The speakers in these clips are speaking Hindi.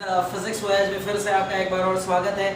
फिजिक्स वॉयज में फिर से आपका एक बार और स्वागत है।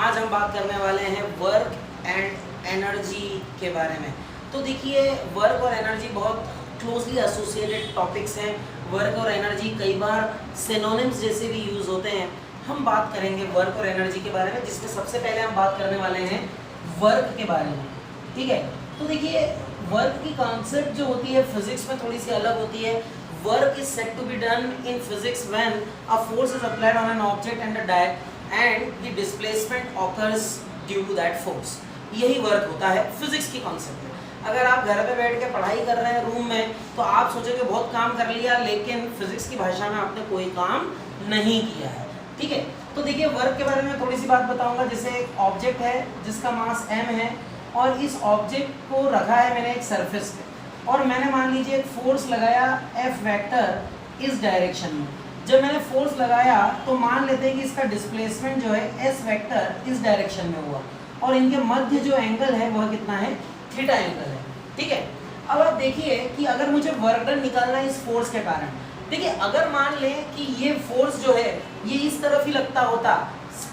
आज हम बात करने वाले हैं वर्क एंड एनर्जी के बारे में। तो देखिए, वर्क और एनर्जी बहुत क्लोजली एसोसिएटेड टॉपिक्स हैं। वर्क और एनर्जी कई बार सिनोनिम्स जैसे भी यूज़ होते हैं। हम बात करेंगे वर्क और एनर्जी के बारे में, जिसमें सबसे पहले हम बात करने वाले हैं वर्क के बारे में। ठीक है, तो देखिए वर्क की कॉन्सेप्ट जो होती है फिजिक्स में थोड़ी सी अलग होती है। Work is said to be done in physics when a force is applied on an object and the displacement occurs due to that force. यही वर्क होता है फिजिक्स की कॉन्सेप्ट में। अगर आप घर पे बैठ के पढ़ाई कर रहे हैं रूम में, तो आप सोचोगे बहुत काम कर लिया, लेकिन फिजिक्स की भाषा में आपने कोई काम नहीं किया है। ठीक है, तो देखिए वर्क के बारे में थोड़ी सी बात बताऊंगा। जैसे एक ऑब्जेक्ट है जिसका मास m है, और इस ऑब्जेक्ट को रखा है मैंने एक सरफेस पे, और मैंने मान लीजिए एक फोर्स लगाया F वेक्टर इस डायरेक्शन में। जब मैंने फोर्स लगाया तो मान लेते हैं कि इसका डिस्प्लेसमेंट जो है S वेक्टर इस डायरेक्शन में हुआ, और इनके मध्य जो एंगल है वह कितना है, थीटा एंगल है। ठीक है, अब आप देखिए कि अगर मुझे वर्क डन निकालना है इस फोर्स के कारण, देखिए अगर मान लें कि ये फोर्स जो है ये इस तरफ ही लगता होता,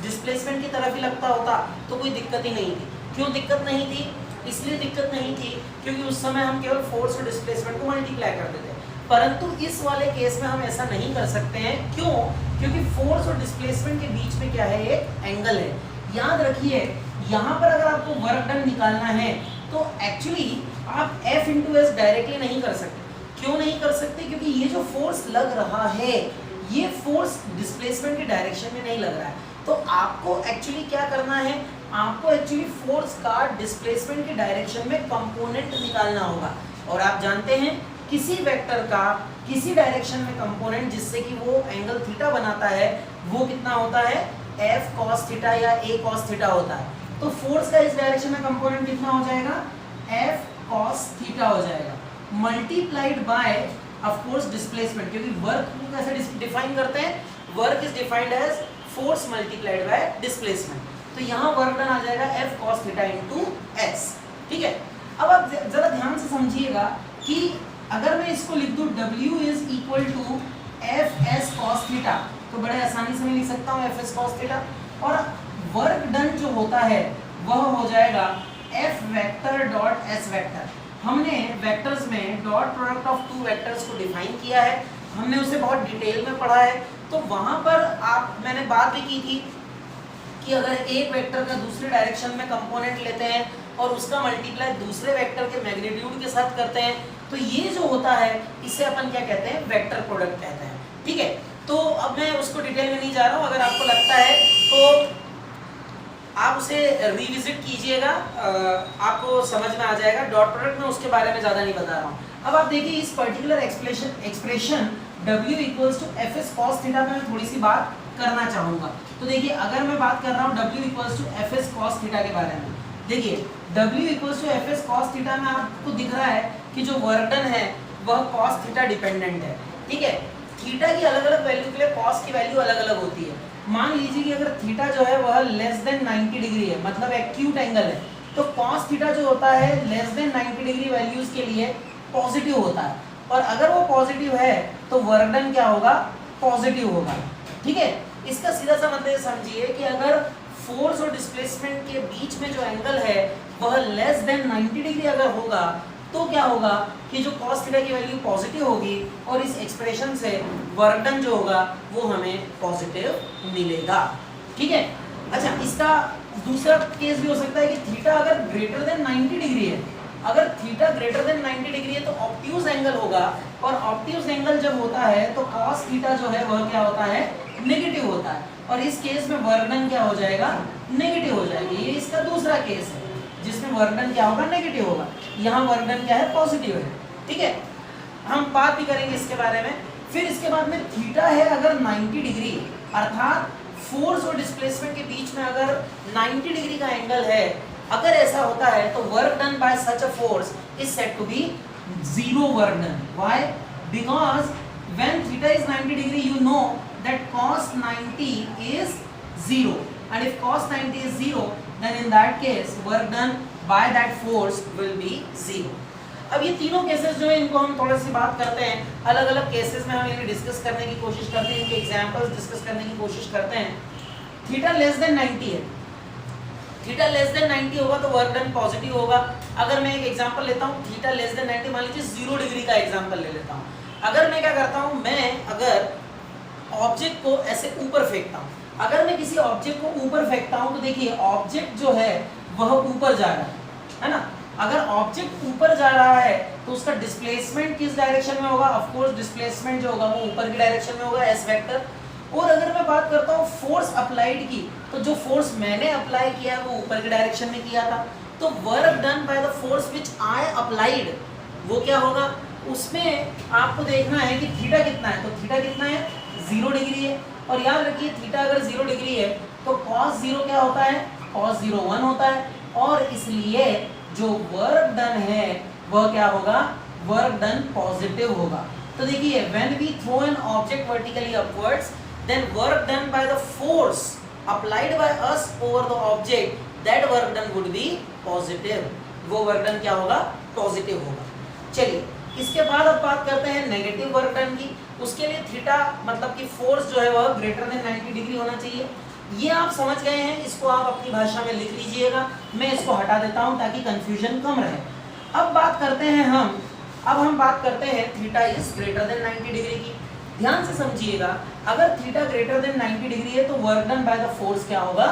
डिस्प्लेसमेंट की तरफ ही लगता होता, तो कोई दिक्कत ही नहीं थी। क्यों दिक्कत नहीं थी? इसलिए दिक्कत नहीं थी क्योंकि उस समय हम केवल फोर्स और डिस्प्लेसमेंट को मल्टीप्लाई करते थे। परंतु इस वाले केस में हम ऐसा नहीं कर सकते हैं। क्यों? क्योंकि फोर्स और डिस्प्लेसमेंट के बीच में क्या है, एक एंगल है। याद रखिए, यहाँ पर अगर आपको वर्क डन निकालना है तो एक्चुअली आप F इंटू एस डायरेक्टली नहीं कर सकते। क्यों नहीं कर सकते? क्योंकि ये जो फोर्स लग रहा है, ये फोर्स डिस्प्लेसमेंट के डायरेक्शन में नहीं लग रहा है। तो आपको एक्चुअली क्या करना है, आपको एक्चुअली फोर्स का डिस्प्लेसमेंट के डायरेक्शन में कंपोनेंट निकालना होगा। और आप जानते हैं किसी वेक्टर का किसी डायरेक्शन में कंपोनेंट जिससे कि वो एंगल थीटा बनाता है, वो कितना होता है, F cos थीटा या A cos थीटा होता है। तो फोर्स का इस डायरेक्शन में कंपोनेंट कितना हो जाएगा, F cos थीटा हो जाएगा, multiplied by of course displacement. क्योंकि वर्क को कैसे डिफाइन करते हैं, work is defined as force multiplied by displacement. तो यहाँ वर्क डन आ जाएगा F cos theta into S। ठीक है, अब आप जरा ध्यान से समझिएगा कि अगर मैं इसको लिख दूं W is equal to F S cos theta, तो बड़े आसानी से मैं लिख सकता हूँ F S cos थीटा, और वर्क डन जो होता है वह हो जाएगा F vector dot S vector. हमने वेक्टर्स में dot product of two vectors को डिफाइन किया है, हमने उसे बहुत डिटेल में पढ़ा है। तो वहां पर मैंने बात भी की थी कि अगर एक वेक्टर का दूसरे डायरेक्शन में कंपोनेंट लेते हैं और उसका मल्टीप्लाई दूसरे वेक्टर के मैग्नीट्यूड के साथ करते हैं, तो ये जो होता है इसे अपन क्या कहते हैं, वेक्टर प्रोडक्ट कहते हैं। ठीक है, तो अब मैं उसको डिटेल में नहीं जा रहा हूँ। अगर आपको लगता है तो आप उसे रिविजिट कीजिएगा, आपको समझ में आ जाएगा। डॉट प्रोडक्ट में उसके बारे में ज़्यादा नहीं बता रहा हूँ। अब आप देखिए इस particular expression W equals to F S cos theta में मैं थोड़ी सी बात करना चाहूँगा। तो देखिए अगर मैं बात कर रहा हूँ W equals to F S cos theta के बारे में, देखिए W equals to F S cos theta में आपको दिख रहा है कि जो वर्क डन है वह कॉस थीटा डिपेंडेंट है। ठीक है, थीटा की अलग अलग वैल्यू के लिए कॉस की वैल्यू अलग अलग होती है। मान लीजिए कि अगर थीटा जो है वह लेस देन 90 डिग्री है, मतलब एक्यूट एंगल है, तो कॉस थीटा जो होता है लेस देन 90 डिग्री वैल्यूज के लिए पॉजिटिव होता है, और अगर वो पॉजिटिव है तो वर्क डन क्या होगा, पॉजिटिव होगा। ठीक है, इसका सीधा सा मतलब समझिए कि अगर फोर्स और डिस्प्लेसमेंट के बीच में जो एंगल है वह लेस देन 90 डिग्री अगर होगा, तो क्या होगा कि जो cos थीटा की वैल्यू पॉजिटिव होगी, और इस एक्सप्रेशन से वर्क डन जो होगा वो हमें पॉजिटिव मिलेगा। ठीक है, अच्छा इसका दूसरा केस भी हो सकता है कि थीटा अगर ग्रेटर देन 90 डिग्री है, अगर थीटा ग्रेटर देन 90 डिग्री है तो ऑब्ट्यूज एंगल होगा, और ऑब्ट्यूज एंगल जब होता है तो cos थीटा जो है वह क्या होता है, नेगेटिव होता है, और इस केस में वर्क डन क्या हो जाएगा, नेगेटिव हो जाएगी। ये इसका दूसरा केस है जिसमें वर्क डन क्या होगा, नेगेटिव होगा। यहाँ वर्क डन क्या है, पॉजिटिव है। ठीक है, हम बात भी करेंगे इसके बारे में। फिर इसके बाद में थीटा है अगर 90 डिग्री, अर्थात फोर्स और डिस्प्लेसमेंट के बीच में अगर 90 डिग्री का एंगल है, अगर ऐसा होता है तो work done by such a force is said to be zero work done. Why? Because when theta is 90 degree you know that cos 90 is 0, and if cos 90 is 0, then in that case work done by that force will be 0. अब ये तीनों केसेस जो है इनको हम थोड़ा सी बात करते हैं, अलग अलग केसेस में हम इन्हें डिस्कस करने की कोशिश करते हैं, इनके एग्जांपल्स डिस्कस करने की कोशिश करते हैं। थीटा लेस देन 90 है, थीटा लेस देन 90 होगा तो वर्क डन पॉजिटिव होगा। अगर मैं एक एग्जांपल लेता हूँ, थीटा लेस देन 90, मान लीजिए 0 डिग्री का एग्जांपल ले लेता हूँ। अगर मैं क्या करता हूँ, मैं अगर ऑब्जेक्ट को ऐसे ऊपर फेंकता हूँ, अगर मैं किसी ऑब्जेक्ट को ऊपर फेंकता हूँ तो देखिए ऑब्जेक्ट जो है वह ऊपर जा रहा है ना। अगर ऑब्जेक्ट ऊपर जा रहा है तो उसका डिस्प्लेसमेंट किस डायरेक्शन में होगा, ऑफ कोर्स डिस्प्लेसमेंट जो होगा वो ऊपर की डायरेक्शन में होगा, एस वेक्टर। और अगर मैं बात करता हूँ फोर्स अप्लाइड की, तो जो फोर्स मैंने अप्लाई किया है वो ऊपर की डायरेक्शन में किया था, तो work done by the force which I applied वो क्या होगा, उसमें आपको देखना है कि थीटा कितना है। तो थीटा कितना है, 0 डिग्री है। और याद रखिए थीटा अगर 0 डिग्री है तो cos 0 क्या होता है, cos 0 1 होता है। और इसलिए जो वर्क डन है वह क्या होगा, वर्क डन पॉजिटिव होगा। तो देखिए when we throw an object vertically upwards, then work done by the force applied by us over the object, that work done would be positive। वो वर्क डन क्या होगा, पॉजिटिव होगा। चलिए इसके बाद अब बात करते हैं नेगेटिव वर्क डन की। उसके लिए थीटा मतलब कि फोर्स जो है वह ग्रेटर देन 90 डिग्री होना चाहिए। ये आप समझ गए हैं, इसको आप अपनी भाषा में लिख लीजिएगा, मैं इसको हटा देता हूं ताकि कंफ्यूजन कम रहे। अब बात करते हैं हम बात करते हैं theta is greater than 90 degree की। ध्यान से समझिएगा, अगर थीटा ग्रेटर देन 90 डिग्री है तो work done by the force क्या होगा,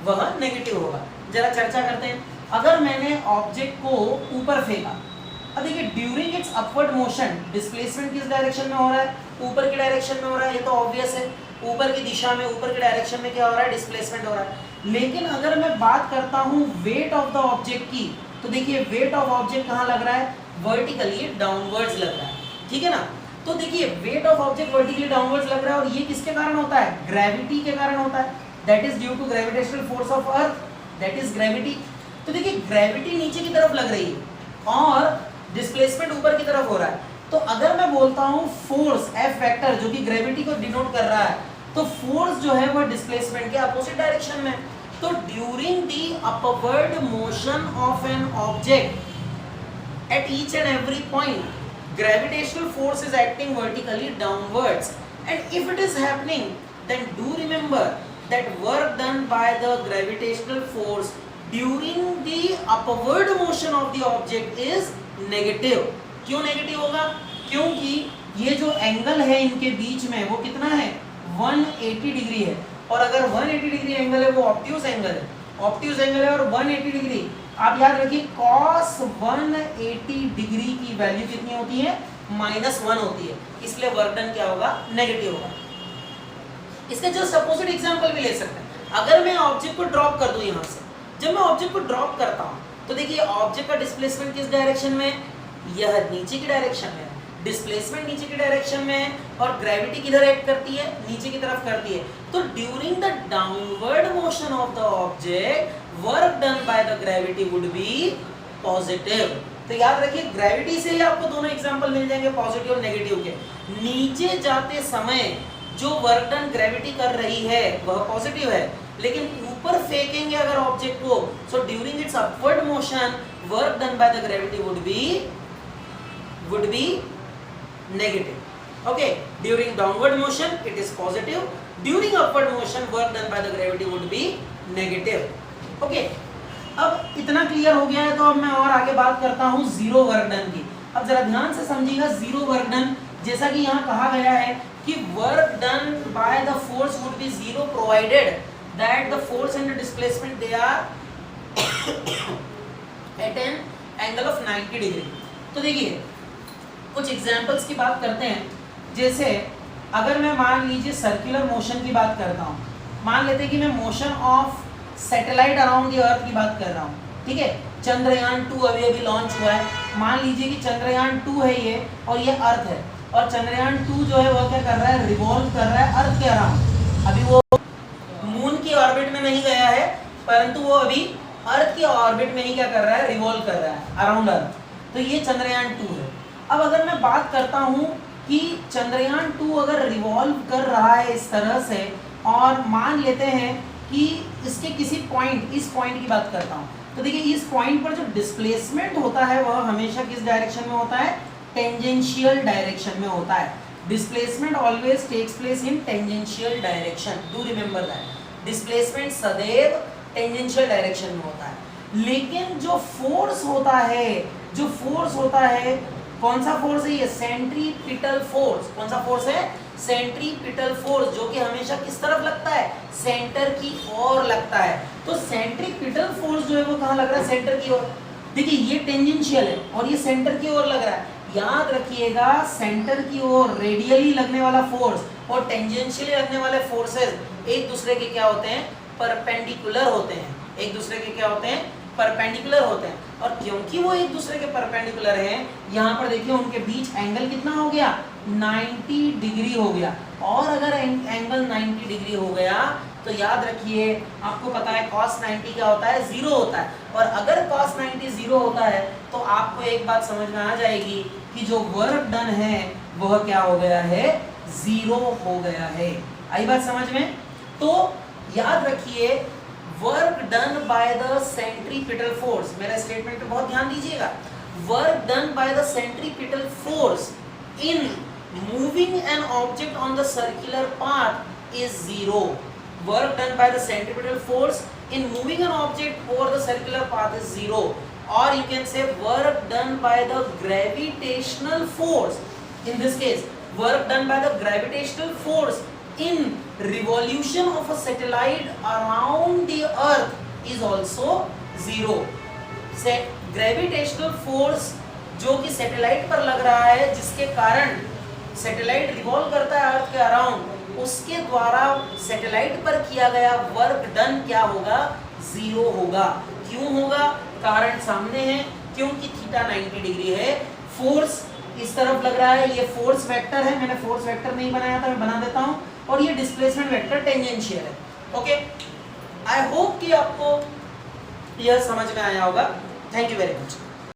वह नेगेटिव होगा। जरा चर्चा करते हैं। अगर मैंने ऑब्जेक्ट को ऊपर फेंका, अब देखिए during its upward motion displacement किस डायरेक्शन में हो रहा है, ऊपर की डायरेक्शन में हो रहा है, ये तो ऑब्वियस है। ऊपर की दिशा में, ऊपर की डायरेक्शन में क्या हो रहा है, डिस्प्लेसमेंट हो रहा है। लेकिन अगर मैं बात करता हूँ वेट ऑफ द ऑब्जेक्ट की, तो देखिए वेट ऑफ ऑब्जेक्ट कहाँ लग रहा है, वर्टिकली डाउनवर्ड्स लग रहा है, ठीक है ना। तो देखिए weight of object vertically downwards लग रहा है और ये किसके कारण होता है, ग्रेविटी के कारण होता है। That is due to gravitational force of earth, that is gravity. तो देखिए ग्रेविटी नीचे की तरफ लग रही है और डिस्प्लेसमेंट ऊपर की तरफ हो रहा है। तो अगर मैं बोलता हूँ फोर्स एफ वेक्टर जो कि ग्रेविटी को डिनोट कर रहा है, तो फोर्स जो है वो डिस्प्लेसमेंट के अपोजिट डायरेक्शन में। तो during the upward motion of an object at each and every point, gravitational force is acting vertically downwards, and if it is happening, then do remember that work done by the gravitational force during the upward motion of the object is negative। क्यों नेगेटिव होगा, क्योंकि ये जो एंगल है इनके बीच में वो कितना है, 180 डिग्री है। और अगर 180 डिग्री एंगल है वो ऑब्ट्यूज एंगल है, ऑब्ट्यूज एंगल है और 180 डिग्री, आप याद रखिए cos 180 डिग्री की वैल्यू कितनी होती है, -1 होती है। इसलिए वर्क डन क्या होगा, नेगेटिव होगा। इसका जस्ट अपोजिट एग्जांपल भी ले सकते हैं। अगर मैं ऑब्जेक्ट को ड्रॉप कर दूं यहां से, जब मैं ऑब्जेक्ट को ड्रॉप करता हूं तो देखिए ऑब्जेक्ट का डिस्प्लेसमेंट किस डायरेक्शन में, यह नीचे की डायरेक्शन में, डिस्प्लेसमेंट नीचे की डायरेक्शन में है और ग्रेविटी किधर एक्ट करती है, नीचे की तरफ करती है। तो during the downward motion of the object, work done by the gravity would be positive. तो याद रखिए ग्रेविटी से ही आपको दोनों एग्जांपल मिल जाएंगे, पॉजिटिव और नेगेटिव के। नीचे जाते समय जो वर्क डन ग्रेविटी कर रही है वह पॉजिटिव है, लेकिन ऊपर फेंकेंगे अगर ऑब्जेक्ट को, so during its upward motion work done by the gravity would be negative। okay, during downward motion it is positive, during upward motion work done by the gravity would be negative। okay, अब इतना क्लियर हो गया है तो अब मैं और आगे बात करता हूं जीरो वर्क डन की। अब जरा ध्यान से समझिएगा, जीरो वर्क डन जैसा कि यहाँ कहा गया है कि work done by the force would be zero provided that the force and the displacement they are at an angle of 90 degree. तो देखिए कुछ एग्जांपल्स की बात करते हैं। जैसे अगर मैं मान लीजिए सर्कुलर मोशन की बात करता हूँ, मान लेते हैं कि मैं motion of satellite around the earth की बात कर रहा हूँ, ठीक है। चंद्रयान 2 अभी लॉन्च हुआ है। मान लीजिए कि चंद्रयान 2 है ये और ये अर्थ है, और चंद्रयान 2 जो है वो क्या कर रहा है, रिवॉल्व कर रहा है अर्थ के अराउंड। अभी वो मून की ऑर्बिट में नहीं गया है, परंतु वो अभी अर्थ की ऑर्बिट में ही क्या कर रहा है, रिवॉल्व कर रहा है अराउंड अर्थ। तो ये चंद्रयान 2 है। अब अगर मैं बात करता हूँ कि चंद्रयान 2 अगर रिवॉल्व कर रहा है इस तरह से, और मान लेते हैं कि इसके किसी पॉइंट, इस पॉइंट की बात करता हूँ, तो देखिए इस पॉइंट पर जो डिस्प्लेसमेंट होता है वह हमेशा किस डायरेक्शन में होता है, टेंजेंशियल डायरेक्शन में होता है। Displacement always takes place in tangential direction, do remember that, displacement सदैव टेंजेंशियल डायरेक्शन में होता है। लेकिन जो फोर्स होता है, जो फोर्स होता है, कौन सा फोर्स है ये, सेंट्रीपिटल फोर्स। कौन सा फोर्स है, सेंट्रीपिटल फोर्स, जो कि हमेशा किस तरफ लगता है, सेंटर की ओर लगता है। तो सेंट्रीपिटल फोर्स जो है वो कहाँ लग रहा है, सेंटर की ओर। देखिए ये टेंजेंशियल है और ये सेंटर की ओर लग रहा है। याद रखिएगा सेंटर की ओर रेडियली लगने वाला फोर्स और टेंजेंशियली लगने वाले फोर्सेस एक दूसरे के क्या होते हैं, परपेंडिकुलर होते हैं। एक दूसरे के क्या होते हैं, परपेंडिकुलर होते हैं। और क्योंकि वो एक दूसरे के परपेंडिकुलर हैं, यहाँ पर देखिए उनके बीच एंगल कितना हो गया, 90 डिग्री हो गया। और अगर एंगल 90 डिग्री हो गया तो याद रखिए, आपको पता है cos 90 क्या होता है, 0 होता है। और अगर cos 90 0 होता है तो आपको एक बात समझ में आ जाएगी कि जो वर्क डन है वह क्या हो गया है, 0 हो गया है। आई बात समझ में। तो याद रखिए work done by the centripetal force, मेरा स्टेटमेंट पे बहुत ध्यान दीजिएगा, work done by the centripetal force in moving an object on the circular path is 0। Work done by the centripetal force in moving an object over the circular path is 0, or you can say work done by the gravitational force. In this case, work done by the gravitational force in revolution of a satellite around the earth is also 0. से gravitational force जो कि सैटेलाइट पर लग रहा है, जिसके कारण सैटेलाइट रिवॉल्व करता है अर्थ के अराउंड, उसके द्वारा सैटेलाइट पर किया गया वर्क डन क्या होगा, 0 होगा। क्यों होगा, कारण सामने है, क्योंकि थीटा 90 डिग्री है, फोर्स इस तरफ लग रहा है, ये फोर्स वेक्टर है, मैंने फोर्स वेक्टर नहीं बनाया था, मैं बना देता हूं, और ये डिस्प्लेसमेंट वेक्टर टेंजेंशियल है। ओके, आई होप कि आपको यह समझ में आया होगा। Thank you very much.